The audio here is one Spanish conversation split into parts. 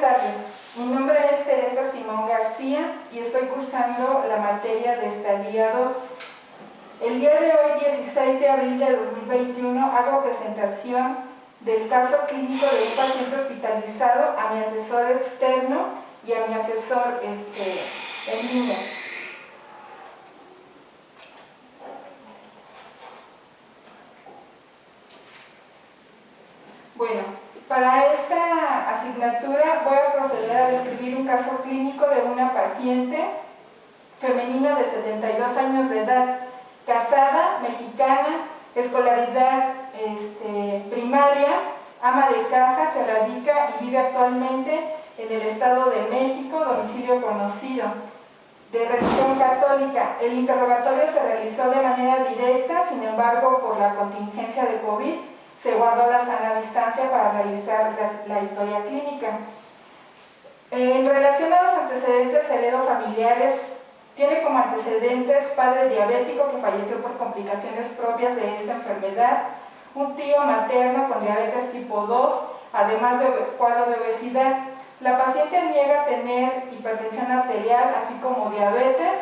tardes, mi nombre es Teresa Simón García y estoy cursando la materia de Estadía 2. El día de hoy, 16 de abril de 2021, hago presentación del caso clínico de un paciente hospitalizado a mi asesor externo y a mi asesor en línea. Bueno, para esta asignatura voy a proceder a describir un caso clínico de una paciente femenina de 72 años de edad, casada, mexicana, escolaridad primaria, ama de casa que radica y vive actualmente en el Estado de México, domicilio conocido, de religión católica. El interrogatorio se realizó de manera directa, sin embargo, por la contingencia de COVID, se guardó la sana distancia para realizar la historia clínica. En relación a los antecedentes heredofamiliares, tiene como antecedentes padre diabético que falleció por complicaciones propias de esta enfermedad, un tío materno con diabetes tipo 2, además de cuadro de obesidad. La paciente niega tener hipertensión arterial, así como diabetes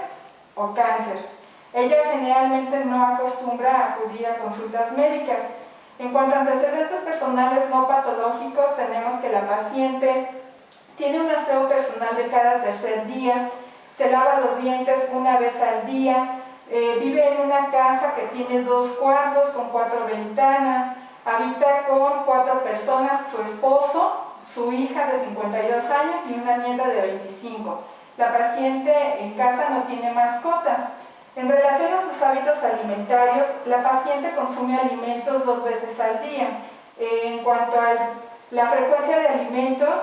o cáncer. Ella generalmente no acostumbra a acudir a consultas médicas. En cuanto a antecedentes personales no patológicos, tenemos que la paciente tiene un aseo personal de cada tercer día, se lava los dientes una vez al día, vive en una casa que tiene 2 cuartos con 4 ventanas, habita con 4 personas, su esposo, su hija de 52 años y una nieta de 25. La paciente en casa no tiene mascotas. En relación a sus hábitos alimentarios, la paciente consume alimentos 2 veces al día. En cuanto a la frecuencia de alimentos,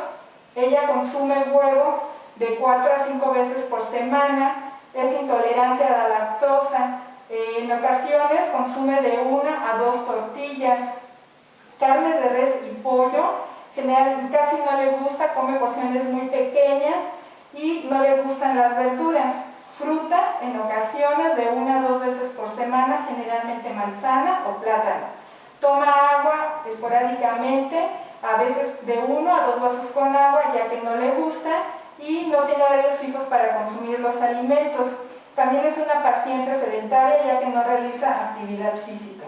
ella consume huevo de 4 a 5 veces por semana, es intolerante a la lactosa, en ocasiones consume de 1 a 2 tortillas, carne de res y pollo, casi no le gusta, come porciones muy pequeñas y no le gustan las verduras. Fruta, en ocasiones, de 1 a 2 veces por semana, generalmente manzana o plátano. Toma agua esporádicamente, a veces de 1 a 2 vasos con agua, ya que no le gusta, y no tiene horarios fijos para consumir los alimentos. También es una paciente sedentaria, ya que no realiza actividad física.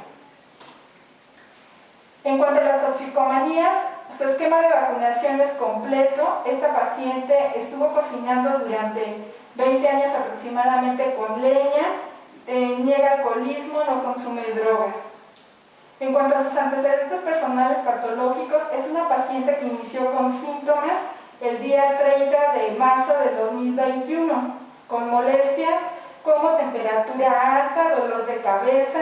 En cuanto a las toxicomanías, su esquema de vacunación es completo. Esta paciente estuvo cocinando durante 20 años aproximadamente con leña, niega alcoholismo, no consume drogas. En cuanto a sus antecedentes personales patológicos, es una paciente que inició con síntomas el día 30 de marzo de 2021, con molestias como temperatura alta, dolor de cabeza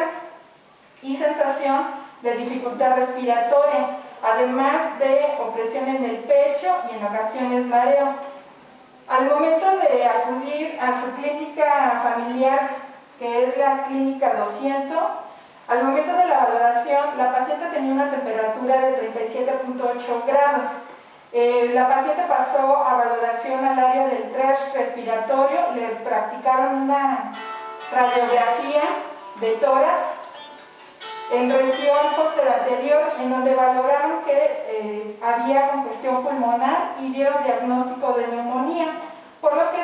y sensación de dificultad respiratoria, además de opresión en el pecho y en ocasiones mareo. Al momento de acudir a su clínica familiar, que es la clínica 200, al momento de la valoración, la paciente tenía una temperatura de 37.8 grados. La paciente pasó a valoración al área del triage respiratorio, le practicaron una radiografía de tórax en región posteranterior, en donde valoraron que había congestión pulmonar y dieron diagnóstico de neumonía, por lo que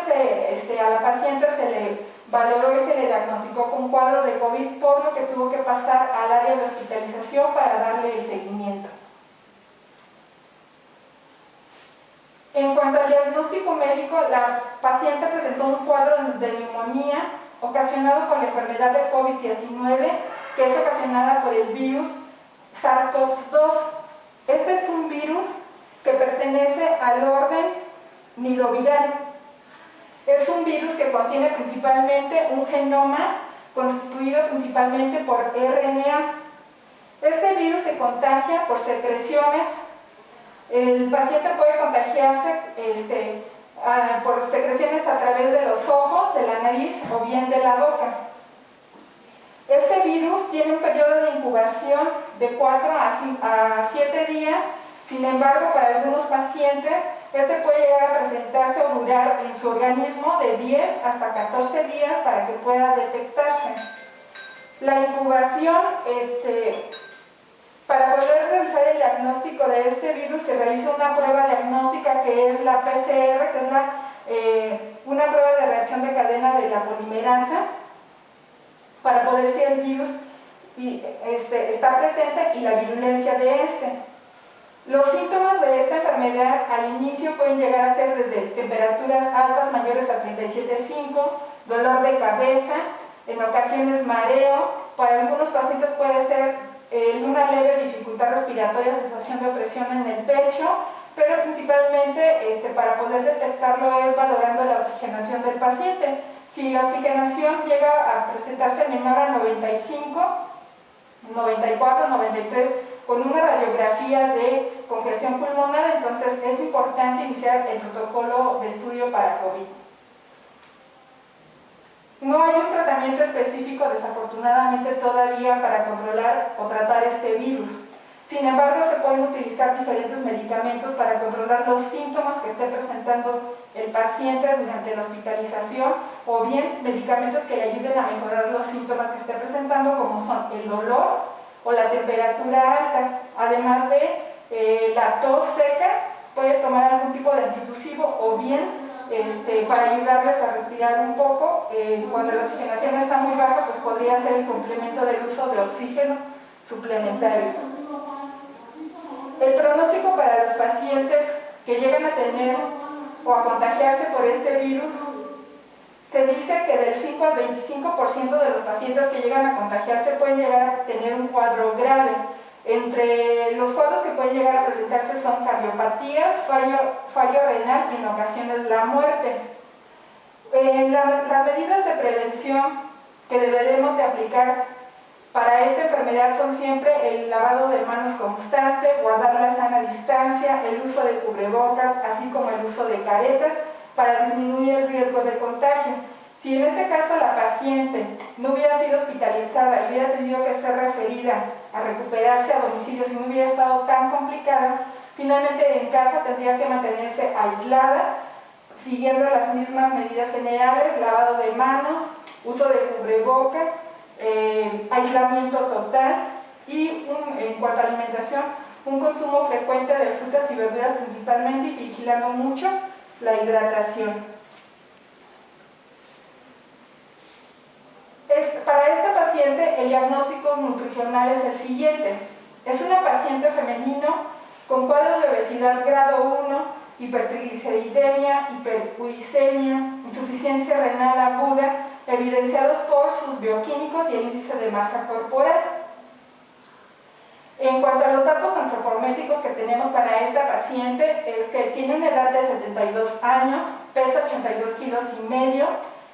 a la paciente se le valoró y se le diagnosticó con cuadro de COVID, por lo que tuvo que pasar al área de hospitalización para darle el seguimiento. En cuanto al diagnóstico médico, la paciente presentó un cuadro de neumonía ocasionado por la enfermedad de COVID-19, que es ocasionada por el virus SARS-CoV-2. Este es un virus que pertenece al orden nidoviral. Es un virus que contiene principalmente un genoma constituido principalmente por RNA. Este virus se contagia por secreciones. El paciente puede contagiarse por secreciones a través de los ojos, de la nariz o bien de la boca. Este virus tiene un periodo de incubación de 4 a 7 días, sin embargo, para algunos pacientes, este puede llegar a presentarse o durar en su organismo de 10 hasta 14 días para que pueda detectarse. La incubación Para poder realizar el diagnóstico de este virus se realiza una prueba diagnóstica que es la PCR, que es una prueba de reacción de cadena de la polimerasa, para poder si el virus está presente y la virulencia de este. Los síntomas de esta enfermedad al inicio pueden llegar a ser desde temperaturas altas mayores a 37,5, dolor de cabeza, en ocasiones mareo, para algunos pacientes puede ser una leve dificultad respiratoria, sensación de opresión en el pecho, pero principalmente para poder detectarlo es valorando la oxigenación del paciente. Si la oxigenación llega a presentarse menor a 95, 94, 93, con una radiografía de congestión pulmonar, entonces es importante iniciar el protocolo de estudio para COVID. No hay un tratamiento específico, desafortunadamente, todavía para controlar o tratar este virus. Sin embargo, se pueden utilizar diferentes medicamentos para controlar los síntomas que esté presentando el paciente durante la hospitalización, o bien medicamentos que le ayuden a mejorar los síntomas que esté presentando, como son el dolor o la temperatura alta. Además de la tos seca, puede tomar algún tipo de antitusivo o bien para ayudarles a respirar un poco. Cuando la oxigenación está muy baja, pues podría ser el complemento del uso de oxígeno suplementario. El pronóstico para los pacientes que llegan a tener o a contagiarse por este virus, se dice que del 5 al 25% de los pacientes que llegan a contagiarse pueden llegar a tener un cuadro grave. Entre los cuadros que pueden llegar a presentarse son cardiopatías, fallo renal y en ocasiones la muerte. Las medidas de prevención que deberemos de aplicar para esta enfermedad son siempre el lavado de manos constante, guardar la sana distancia, el uso de cubrebocas, así como el uso de caretas para disminuir el riesgo de contagio. Si en este caso la paciente no hubiera sido hospitalizada y hubiera tenido que ser referida a recuperarse a domicilio, si no hubiera estado tan complicada, finalmente en casa tendría que mantenerse aislada, siguiendo las mismas medidas generales: lavado de manos, uso de cubrebocas, aislamiento total y en cuanto a alimentación, un consumo frecuente de frutas y verduras principalmente, y vigilando mucho la hidratación. Para esta paciente el diagnóstico nutricional es el siguiente: es una paciente femenino con cuadro de obesidad grado 1, hipertrigliceridemia, hiperuricemia, insuficiencia renal aguda, evidenciados por sus bioquímicos y el índice de masa corporal. En cuanto a los datos antropométricos que tenemos para esta paciente, es que tiene una edad de 72 años, pesa 82 kilos y medio,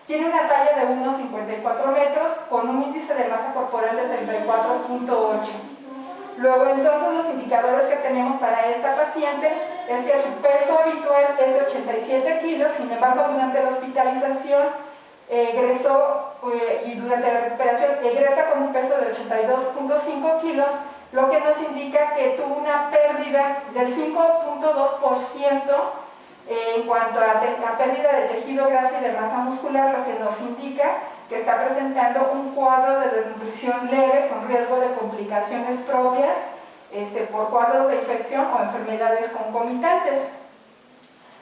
tiene una talla de 1,54 metros, con un índice de masa corporal de 34,8. Luego, entonces, los indicadores que tenemos para esta paciente es que su peso habitual es de 87 kilos, sin embargo, durante la hospitalización egresó y durante la recuperación egresa con un peso de 82,5 kilos, lo que nos indica que tuvo una pérdida del 5,2% en cuanto a la pérdida de tejido graso y de masa muscular, lo que nos indica que está presentando un cuadro de desnutrición leve con riesgo de complicaciones propias por cuadros de infección o enfermedades concomitantes.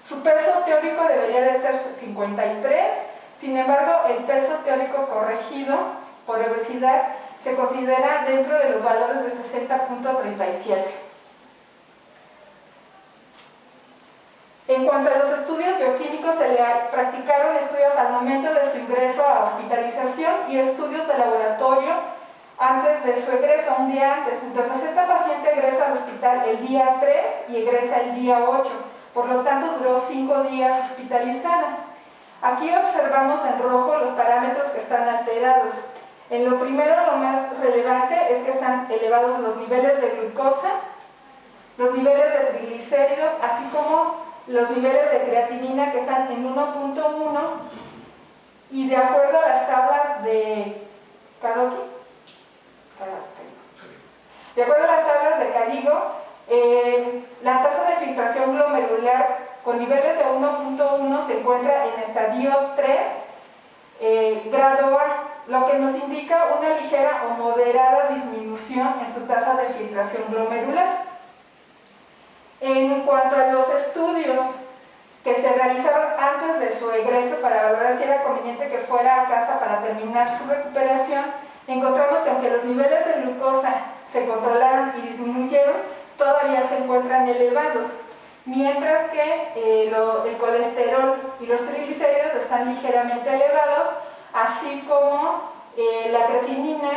Su peso teórico debería de ser 53, sin embargo el peso teórico corregido por obesidad se considera dentro de los valores de 60,37. En cuanto a los estudios bioquímicos, se le practicaron estudios al momento de su ingreso a hospitalización y estudios de laboratorio antes de su egreso, un día antes. Entonces, esta paciente egresa al hospital el día 3 y egresa el día 8, por lo tanto duró 5 días hospitalizada. Aquí observamos en rojo los parámetros que están alterados. En lo primero, lo más relevante es que están elevados los niveles de glucosa, los niveles de triglicéridos, así como los niveles de creatinina, que están en 1,1, y de acuerdo a las tablas de Cadigo, la tasa de filtración glomerular con niveles de 1,1 se encuentra en estadio 3, grado A, lo que nos indica una ligera o moderada disminución en su tasa de filtración glomerular. En cuanto a los estudios que se realizaron antes de su egreso para valorar si era conveniente que fuera a casa para terminar su recuperación, encontramos que aunque los niveles de glucosa se controlaron y disminuyeron, todavía se encuentran elevados, mientras que el colesterol y los triglicéridos están ligeramente elevados, así como la creatinina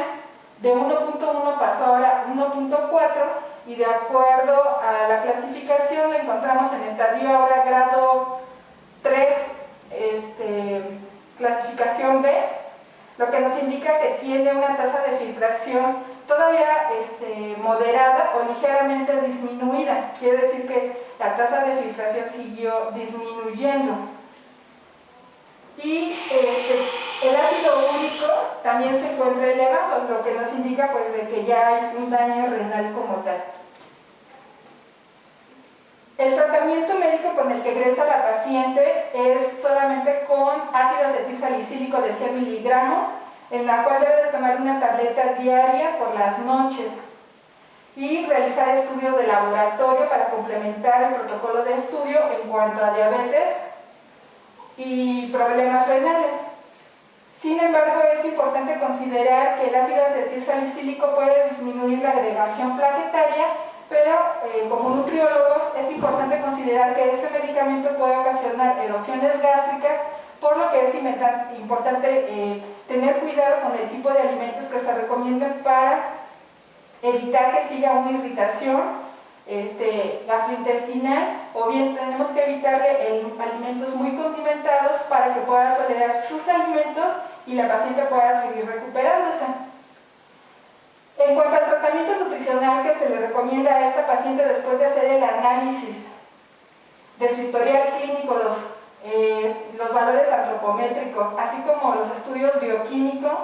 de 1.1 pasó ahora a 1.4, y de acuerdo a la clasificación la encontramos en estadio ahora grado 3, clasificación B, lo que nos indica que tiene una tasa de filtración todavía moderada o ligeramente disminuida. Quiere decir que la tasa de filtración siguió disminuyendo. Y el ácido úrico también se encuentra elevado, lo que nos indica pues de que ya hay un daño renal como tal. El tratamiento médico con el que egresa la paciente es solamente con ácido acetilsalicílico de 100 miligramos, en la cual debe de tomar una tableta diaria por las noches y realizar estudios de laboratorio para complementar el protocolo de estudio en cuanto a diabetes y problemas renales. Sin embargo, es importante considerar que el ácido acetilsalicílico puede disminuir la agregación plaquetaria, pero como nutriólogos es importante considerar que este medicamento puede ocasionar erosiones gástricas, por lo que es importante tener cuidado con el tipo de alimentos que se recomiendan para evitar que siga una irritación gastrointestinal, o bien tenemos que evitarle alimentos muy condimentados para que pueda tolerar sus alimentos y la paciente pueda seguir recuperándose. En cuanto al tratamiento nutricional que se le recomienda a esta paciente después de hacer el análisis de su historial clínico, los valores antropométricos, así como los estudios bioquímicos,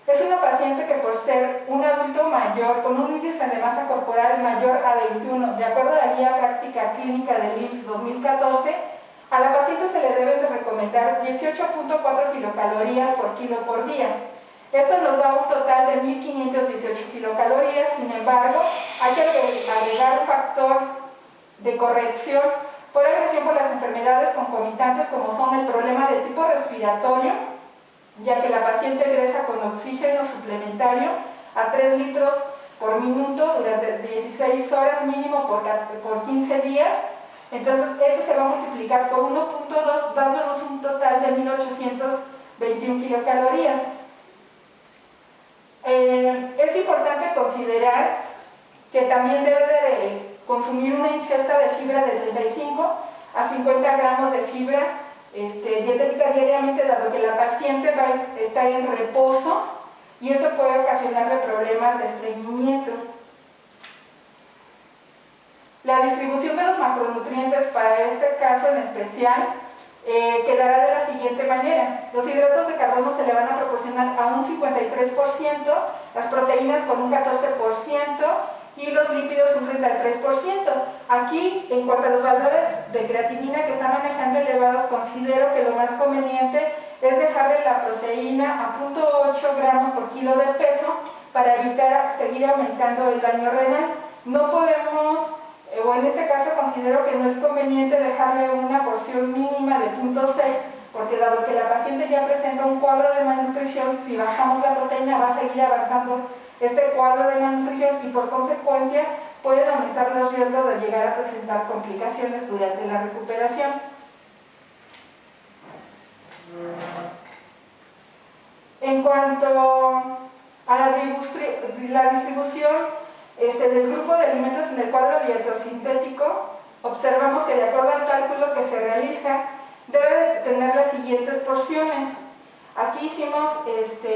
es una paciente que por ser un adulto mayor con un índice de masa corporal mayor a 21, de acuerdo a la guía práctica clínica del IMSS 2014, a la paciente se le deben de recomendar 18.4 kilocalorías por kilo por día. Esto nos da un total de 1.518 kilocalorías. Sin embargo, hay que agregar un factor de corrección por agresión por las enfermedades concomitantes, como son el problema de tipo respiratorio, ya que la paciente egresa con oxígeno suplementario a 3 litros por minuto durante 16 horas mínimo por 15 días. Entonces, este se va a multiplicar por 1.2, dándonos un total de 1.821 kilocalorías. Es importante considerar que también debe de consumir una ingesta de fibra de 35 a 50 gramos de fibra dietética diariamente, dado que la paciente va a estar en reposo y eso puede ocasionarle problemas de estreñimiento. La distribución de los macronutrientes para este caso en especial quedará de la siguiente manera. Los hidratos de carbono se le van a proporcionar a un 53%, las proteínas con un 14% y los lípidos un 33%. Aquí, en cuanto a los valores de creatinina que están manejando elevados, considero que lo más conveniente es dejarle la proteína a 0.8 gramos por kilo de peso para evitar seguir aumentando el daño renal. No podemos, o en este caso considero que no es conveniente dejarle una porción mínima de 0.6, porque dado que la paciente ya presenta un cuadro de malnutrición, si bajamos la proteína va a seguir avanzando este cuadro de malnutrición y por consecuencia pueden aumentar los riesgos de llegar a presentar complicaciones durante la recuperación. En cuanto a la distribución del grupo de alimentos en el cuadro dietosintético, observamos que de acuerdo al cálculo que se realiza, debe de tener las siguientes porciones. Aquí hicimos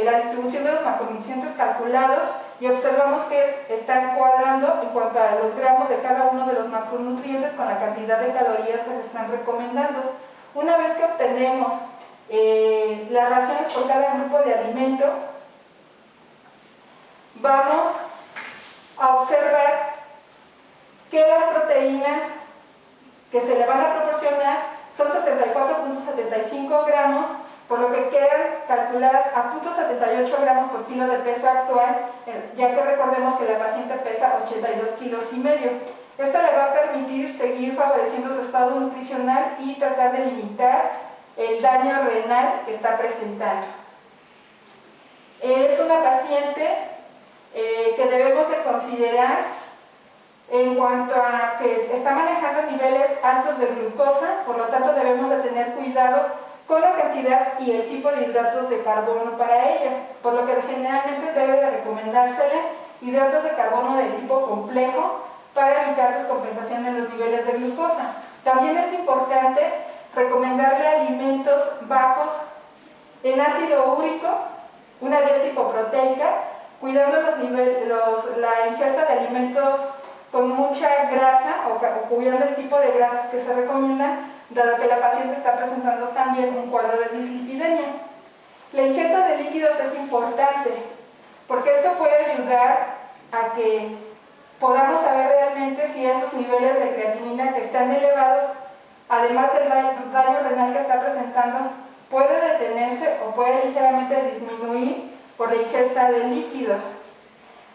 la distribución de los macronutrientes calculados y observamos que están cuadrando en cuanto a los gramos de cada uno de los macronutrientes con la cantidad de calorías que se están recomendando. Una vez que obtenemos las raciones por cada grupo de alimento, vamos a observar que las proteínas que se le van a proporcionar son 64.75 gramos por lo que quedan calculadas a 0.78 gramos por kilo de peso actual, ya que recordemos que la paciente pesa 82 kilos y medio. Esto le va a permitir seguir favoreciendo su estado nutricional y tratar de limitar el daño renal que está presentando. Es una paciente que debemos de considerar en cuanto a que está manejando niveles altos de glucosa, por lo tanto debemos de tener cuidado con la cantidad y el tipo de hidratos de carbono para ella, por lo que generalmente debe de recomendársele hidratos de carbono de tipo complejo para evitar descompensación en los niveles de glucosa. También es importante recomendarle alimentos bajos en ácido úrico, una dieta hipoproteica, cuidando la ingesta de alimentos con mucha grasa o cuidando el tipo de grasas que se recomiendan, dado que la paciente está presentando también un cuadro de dislipidemia. La ingesta de líquidos es importante porque esto puede ayudar a que podamos saber realmente si esos niveles de creatinina que están elevados, además del daño renal que está presentando, puede detenerse o puede ligeramente disminuir por la ingesta de líquidos.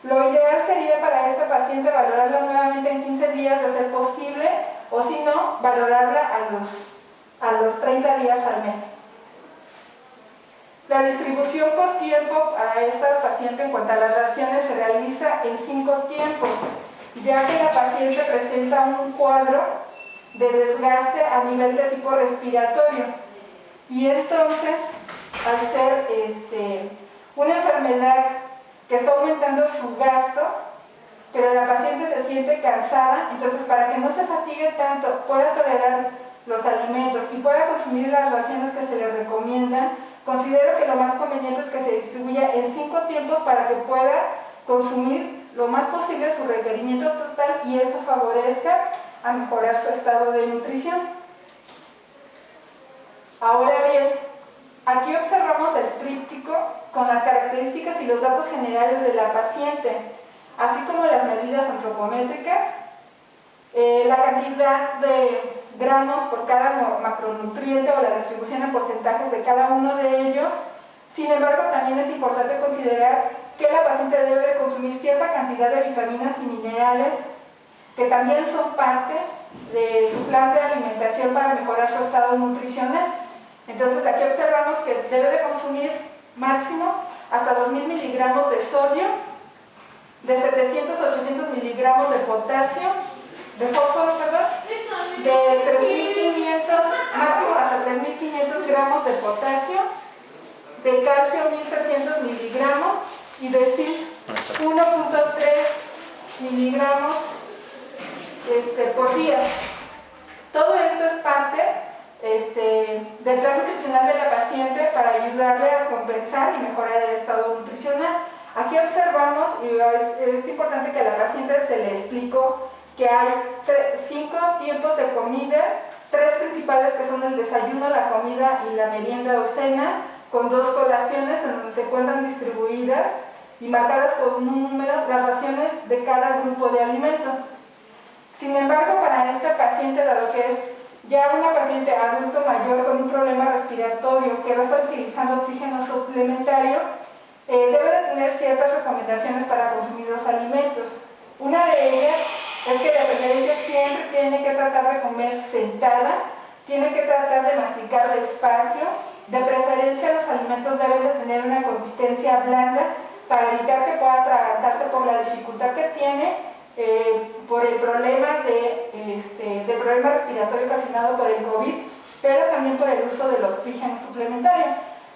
Lo ideal sería para esta paciente valorarla nuevamente en 15 días de ser posible, o si no, valorarla a los 30 días al mes. La distribución por tiempo para esta paciente en cuanto a las raciones se realiza en 5 tiempos, ya que la paciente presenta un cuadro de desgaste a nivel de tipo respiratorio. Y entonces, al ser una enfermedad que está aumentando su gasto, pero la paciente se siente cansada, entonces para que no se fatigue tanto, pueda tolerar los alimentos y pueda consumir las raciones que se le recomiendan, considero que lo más conveniente es que se distribuya en 5 tiempos para que pueda consumir lo más posible su requerimiento total y eso favorezca a mejorar su estado de nutrición. Ahora bien, aquí observamos el tríptico con las características y los datos generales de la paciente, así como las medidas antropométricas, la cantidad de gramos por cada macronutriente o la distribución en porcentajes de cada uno de ellos. Sin embargo, también es importante considerar que la paciente debe de consumir cierta cantidad de vitaminas y minerales que también son parte de su plan de alimentación para mejorar su estado nutricional. Entonces aquí observamos que debe de consumir máximo hasta 2000 miligramos de sodio, de 700 a 800 miligramos de potasio, de fósforo, perdón, de 3500, máximo hasta 3500 gramos de potasio, de calcio 1300 miligramos y de zinc 1.3 miligramos por día. Todo esto es parte del plan nutricional de la paciente para ayudarle a compensar y mejorar el estado nutricional. Aquí observamos, y es importante que a la paciente se le explicó que hay 5 tiempos de comidas, 3 principales que son el desayuno, la comida y la merienda o cena, con 2 colaciones en donde se encuentran distribuidas y marcadas con un número las raciones de cada grupo de alimentos. Sin embargo, para esta paciente, dado que es ya una paciente adulto mayor con un problema respiratorio que no está utilizando oxígeno suplementario, debe de tener ciertas recomendaciones para consumir los alimentos. Una de ellas es que de preferencia siempre tiene que tratar de comer sentada, tiene que tratar de masticar despacio, de preferencia los alimentos deben de tener una consistencia blanda para evitar que pueda atragantarse por la dificultad que tiene por el problema del problema respiratorio ocasionado por el COVID, pero también por el uso del oxígeno suplementario.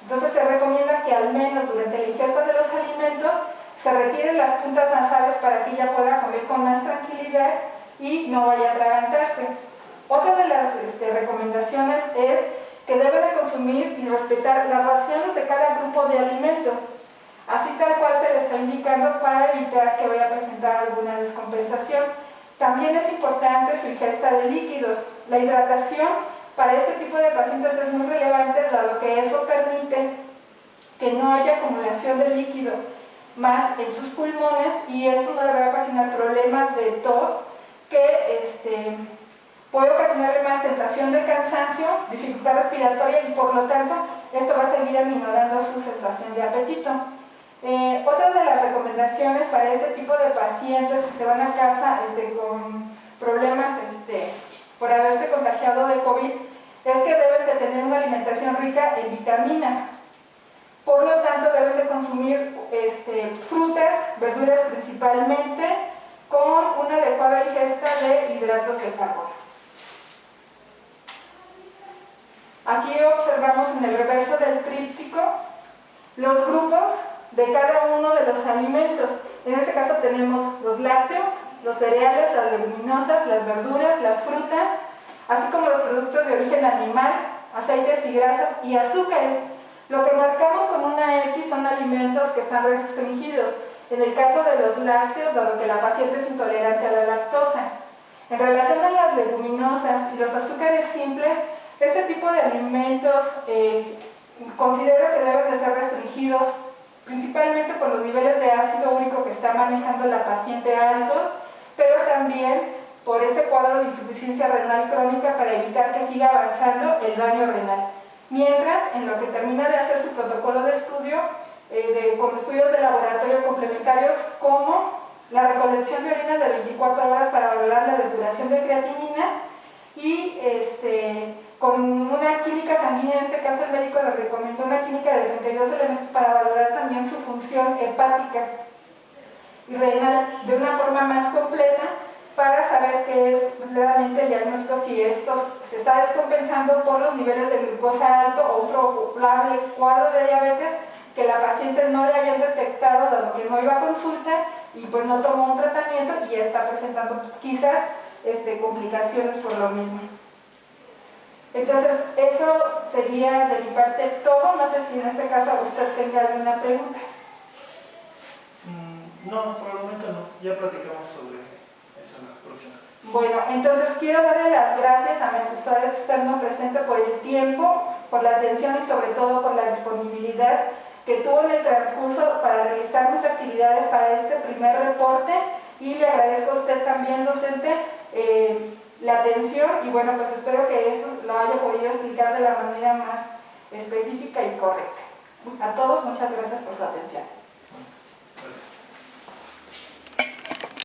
Entonces se recomienda que al menos durante la ingesta de los alimentos se retiren las puntas nasales para que ella pueda comer con más tranquilidad y no vaya a atragantarse. Otra de las recomendaciones es que debe de consumir y respetar las raciones de cada grupo de alimento, así tal cual se le está indicando para evitar que vaya a presentar alguna descompensación. También es importante su ingesta de líquidos. La hidratación para este tipo de pacientes es muy relevante, dado que eso permite que no haya acumulación de líquido más en sus pulmones y esto no le va a ocasionar problemas de tos que puede ocasionarle más sensación de cansancio, dificultad respiratoria y por lo tanto esto va a seguir aminorando su sensación de apetito. Otra de las recomendaciones para este tipo de pacientes que se van a casa con problemas por haberse contagiado de COVID es que deben de tener una alimentación rica en vitaminas. Por lo tanto, deben de consumir frutas, verduras principalmente, con una adecuada ingesta de hidratos de carbono. Aquí observamos en el reverso del tríptico los grupos de cada uno de los alimentos. En este caso tenemos los lácteos, los cereales, las leguminosas, las verduras, las frutas, así como los productos de origen animal, aceites y grasas y azúcares. Lo que marcamos con una X son alimentos que están restringidos. En el caso de los lácteos, dado que la paciente es intolerante a la lactosa. En relación a las leguminosas y los azúcares simples, este tipo de alimentos considero que deben de ser restringidos principalmente por los niveles de ácido úrico que está manejando la paciente altos, pero también por ese cuadro de insuficiencia renal crónica para evitar que siga avanzando el daño renal. Mientras, en lo que termina de hacer su protocolo de estudio, con estudios de laboratorio complementarios como la recolección de orina de 24 horas para valorar la depuración de creatinina y con una química sanguínea, en este caso el médico le recomendó una química de 32 elementos para valorar también su función hepática y renal de una forma más completa para saber qué es realmente el diagnóstico, si esto se está descompensando por los niveles de glucosa alto o un probable cuadro de diabetes que la paciente no le habían detectado dado que no iba a consulta y pues no tomó un tratamiento y ya está presentando quizás complicaciones por lo mismo. Entonces, eso sería de mi parte todo. No sé si en este caso usted tenga alguna pregunta. No, por el momento no. Ya platicamos sobre eso la próxima. Bueno, entonces quiero darle las gracias a mi asesor externo presente por el tiempo, por la atención y sobre todo por la disponibilidad que tuvo en el transcurso para realizar mis actividades para este primer reporte, y le agradezco a usted también, docente, la atención, y bueno, pues espero que esto lo haya podido explicar de la manera más específica y correcta. A todos, muchas gracias por su atención. Gracias.